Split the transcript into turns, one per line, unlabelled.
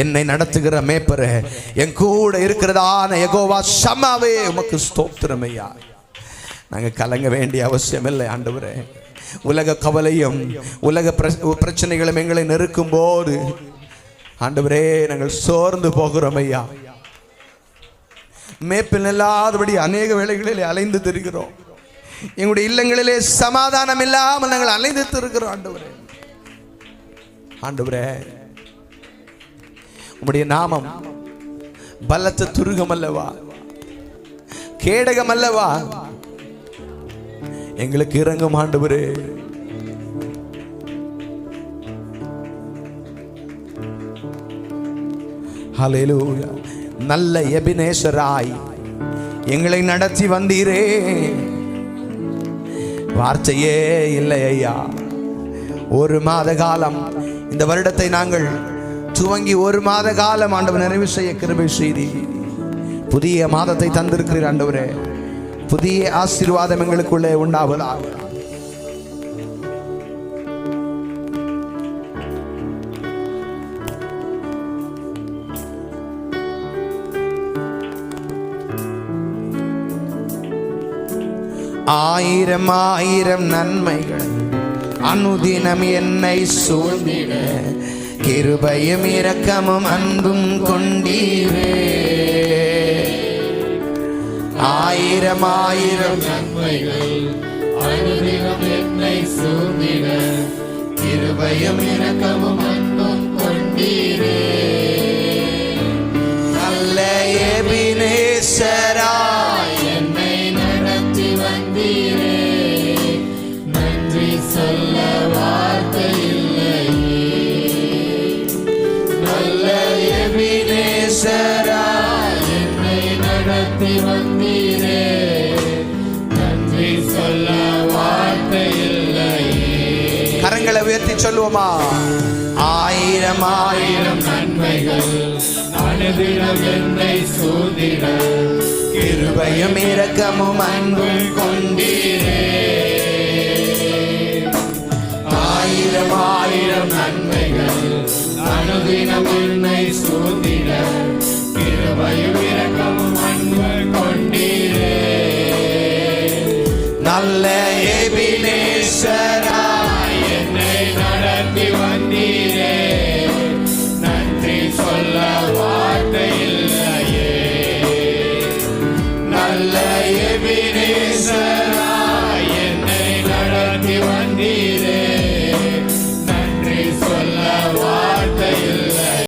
என்னை நடத்துகிற மேய்ப்பரே, என் கூட இருக்கிறதான யெகோவா ஷம்மாவே, உமக்கு ஸ்தோத்திரம் ஐயா. நாங்கள் கலங்க வேண்டிய அவசியம் இல்லை ஆண்டவரே. உலக கவலையும் உலக பிரச்சனைகளும் எங்களை நெருக்கும் போது ஆண்டவரே நாங்கள் சோர்ந்து போகிறோம் ஐயா. மேய்ப்பன் இல்லாதபடி அநேக வேளைகளிலே அலைந்து திரிகிறோம். எங்களுடைய இல்லங்களிலே சமாதானம் இல்லாமல் நாங்கள் அலைந்து திரிகிறோம் ஆண்டவரே. ஆண்டவரே, உம்முடைய நாமம் பலத்த துருகம் அல்லவா, கேடகம் அல்லவா, எங்களுக்கு இறங்கும் ஆண்டவரே. ஹல்லேலூயா. நல்ல எபினேசராய் எங்களை நடத்தி வந்தீரே. வார்த்தையே இல்லை ஐயா. ஒரு மாத காலம் இந்த வருடத்தை நாங்கள் துவங்கி ஒரு மாத காலம் ஆண்டவர் நிறைவு செய்ய கிருபை செய்தீர். புதிய மாதத்தை தந்திருக்கிறீர் ஆண்டவரே. புதிய ஆசீர்வாதம் எங்களுக்குள்ளே உண்டாவதாக. ஆயிரம் ஆயிரம் நன்மைகள் அனுதினம் என்னை சூழ்ந்திட, கிருபையும் இரக்கமும் அன்பும் கொண்டீரே. ஆயிரம் ஆயிரம் நன்மைகள் அனுதினம் என்னை சூழ்ந்திட, கிருபையும் இரக்கமும் அன்பும் கொண்டீரே. நல்ல எபினேசராய் என்னை நடத்தி வந்தீரே. நன்றி சொல்ல வார்த்தை இல்லையே. நல்ல எபினேசராய் என்னை நடத்தி வந்தீரே. நன்றி சொல்ல வார்த்தை இல்லையே. கரங்களை உயர்த்தி சொல்லுவோமா? ஆயிரம் ஆயிரம் நன்மைகள் அனுதினம் என்னை சூழ்ந்திட, கிருபையும் இரக்கமும் அன்பும் கொண்டீரே. ஆயிரம் ஆயிரம் நன்மைகள் அனுதினம் என்னை சூழ்ந்திட,